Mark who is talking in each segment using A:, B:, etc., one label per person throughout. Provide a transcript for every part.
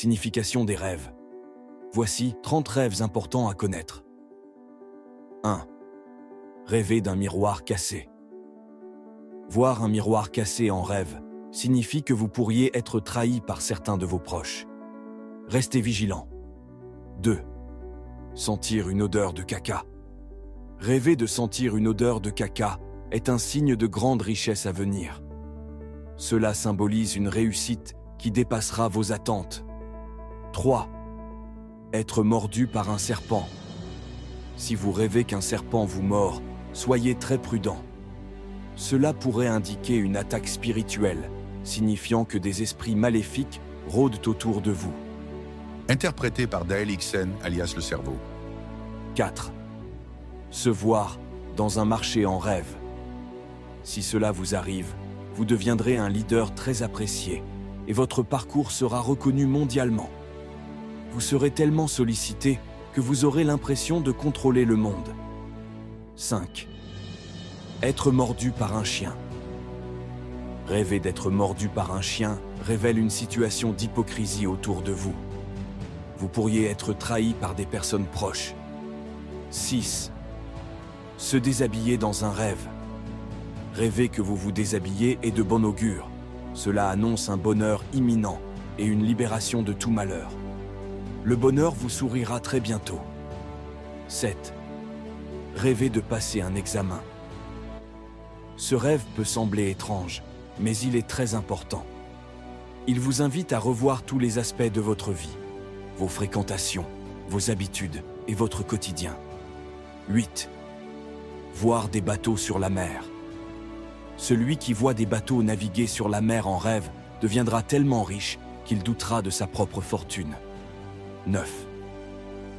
A: Signification des rêves. Voici 30 rêves importants à connaître. 1. Rêver d'un miroir cassé. Voir un miroir cassé en rêve signifie que vous pourriez être trahi par certains de vos proches. Restez vigilant. 2. Sentir une odeur de caca. Rêver de sentir une odeur de caca est un signe de grande richesse à venir. Cela symbolise une réussite qui dépassera vos attentes. 3. Être mordu par un serpent. Si vous rêvez qu'un serpent vous mord, soyez très prudent. Cela pourrait indiquer une attaque spirituelle, signifiant que des esprits maléfiques rôdent autour de vous.
B: Interprété par Dael Ixen, alias le cerveau.
A: 4. Se voir dans un marché en rêve. Si cela vous arrive, vous deviendrez un leader très apprécié et votre parcours sera reconnu mondialement. Vous serez tellement sollicité que vous aurez l'impression de contrôler le monde. 5. Être mordu par un chien. Rêver d'être mordu par un chien révèle une situation d'hypocrisie autour de vous. Vous pourriez être trahi par des personnes proches. 6. Se déshabiller dans un rêve. Rêver que vous vous déshabillez est de bon augure. Cela annonce un bonheur imminent et une libération de tout malheur. Le bonheur vous sourira très bientôt. 7. Rêver de passer un examen. Ce rêve peut sembler étrange, mais il est très important. Il vous invite à revoir tous les aspects de votre vie, vos fréquentations, vos habitudes et votre quotidien. 8. Voir des bateaux sur la mer. Celui qui voit des bateaux naviguer sur la mer en rêve deviendra tellement riche qu'il doutera de sa propre fortune. 9.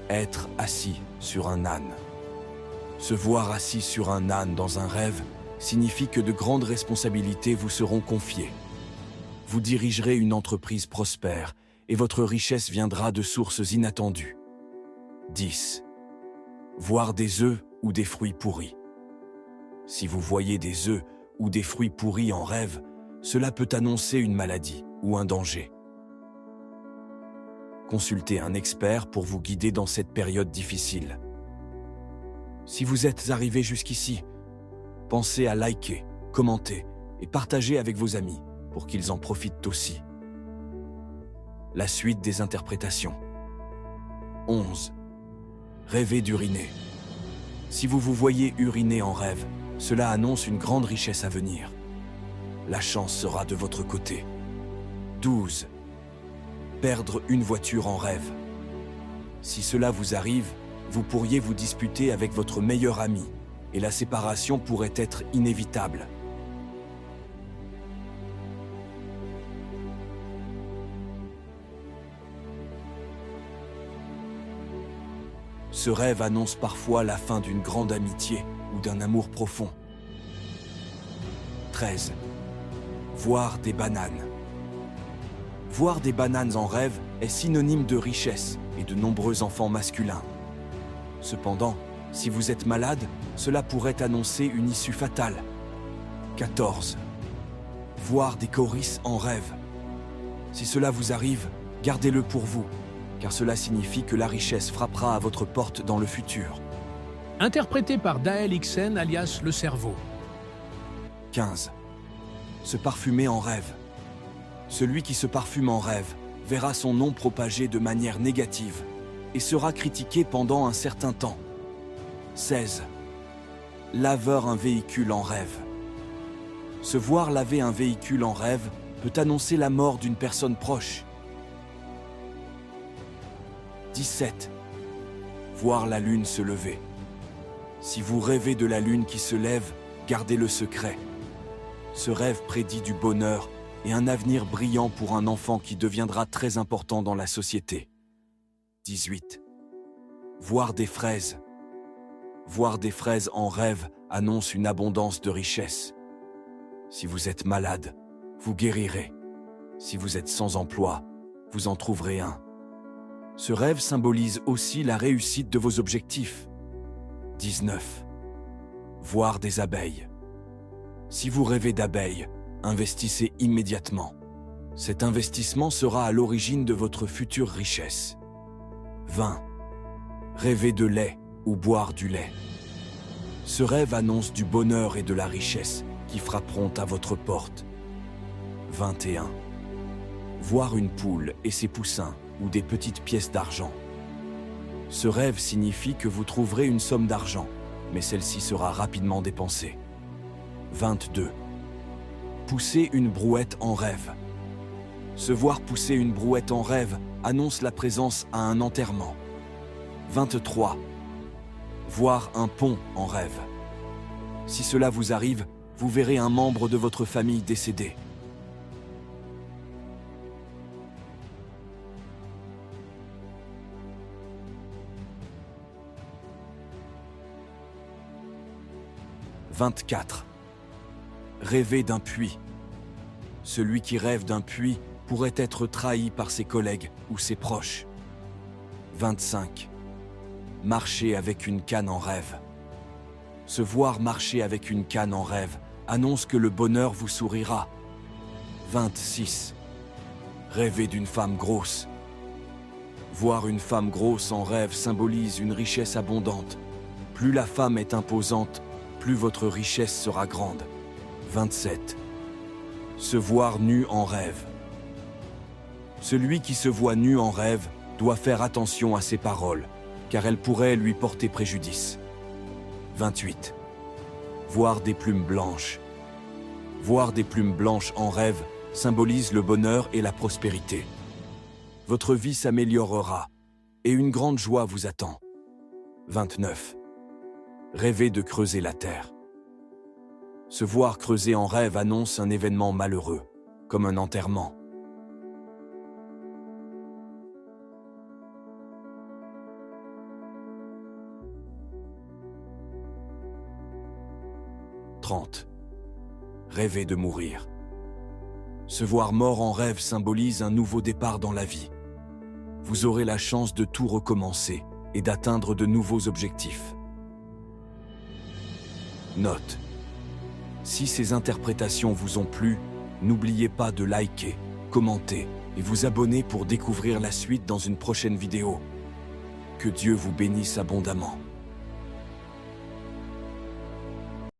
A: Être assis sur un âne. Se voir assis sur un âne dans un rêve signifie que de grandes responsabilités vous seront confiées. Vous dirigerez une entreprise prospère et votre richesse viendra de sources inattendues. 10. Voir des œufs ou des fruits pourris. Si vous voyez des œufs ou des fruits pourris en rêve, cela peut annoncer une maladie ou un danger. Consultez un expert pour vous guider dans cette période difficile. Si vous êtes arrivé jusqu'ici, pensez à liker, commenter et partager avec vos amis pour qu'ils en profitent aussi. La suite des interprétations. 11. Rêver d'uriner. Si vous vous voyez uriner en rêve, cela annonce une grande richesse à venir. La chance sera de votre côté. 12. Perdre une voiture en rêve. Si cela vous arrive, vous pourriez vous disputer avec votre meilleur ami et la séparation pourrait être inévitable. Ce rêve annonce parfois la fin d'une grande amitié ou d'un amour profond. 13. Voir des bananes. Voir des bananes en rêve est synonyme de richesse et de nombreux enfants masculins. Cependant, si vous êtes malade, cela pourrait annoncer une issue fatale. 14. Voir des chorisses en rêve. Si cela vous arrive, gardez-le pour vous, car cela signifie que la richesse frappera à votre porte dans le futur.
C: Interprété par Dael Ixen, alias le cerveau.
A: 15. Se parfumer en rêve. Celui qui se parfume en rêve verra son nom propagé de manière négative et sera critiqué pendant un certain temps. 16. Laveur un véhicule en rêve. Se voir laver un véhicule en rêve peut annoncer la mort d'une personne proche. 17. Voir la lune se lever. Si vous rêvez de la lune qui se lève, gardez-le secret. Ce rêve prédit du bonheur et un avenir brillant pour un enfant qui deviendra très important dans la société. 18. Voir des fraises. Voir des fraises en rêve annonce une abondance de richesse. Si vous êtes malade, vous guérirez. Si vous êtes sans emploi, vous en trouverez un. Ce rêve symbolise aussi la réussite de vos objectifs. 19. Voir des abeilles. Si vous rêvez d'abeilles, investissez immédiatement. Cet investissement sera à l'origine de votre future richesse. 20. Rêver de lait ou boire du lait. Ce rêve annonce du bonheur et de la richesse qui frapperont à votre porte. 21. Voir une poule et ses poussins ou des petites pièces d'argent. Ce rêve signifie que vous trouverez une somme d'argent, mais celle-ci sera rapidement dépensée. 22. Pousser une brouette en rêve. Se voir pousser une brouette en rêve annonce la présence à un enterrement. 23. Voir un pont en rêve. Si cela vous arrive, vous verrez un membre de votre famille décédé. « 24. Rêver d'un puits. Celui qui rêve d'un puits pourrait être trahi par ses collègues ou ses proches. 25. Marcher avec une canne en rêve. Se voir marcher avec une canne en rêve annonce que le bonheur vous sourira. 26. Rêver d'une femme grosse. Voir une femme grosse en rêve symbolise une richesse abondante. Plus la femme est imposante, plus votre richesse sera grande. 27. Se voir nu en rêve. Celui qui se voit nu en rêve doit faire attention à ses paroles, car elles pourraient lui porter préjudice. 28. Voir des plumes blanches. Voir des plumes blanches en rêve symbolise le bonheur et la prospérité. Votre vie s'améliorera et une grande joie vous attend. 29. Rêver de creuser la terre. Se voir creuser en rêve annonce un événement malheureux, comme un enterrement. 30. Rêver de mourir. Se voir mort en rêve symbolise un nouveau départ dans la vie. Vous aurez la chance de tout recommencer et d'atteindre de nouveaux objectifs. Note. Si ces interprétations vous ont plu, n'oubliez pas de liker, commenter et vous abonner pour découvrir la suite dans une prochaine vidéo. Que Dieu vous bénisse abondamment.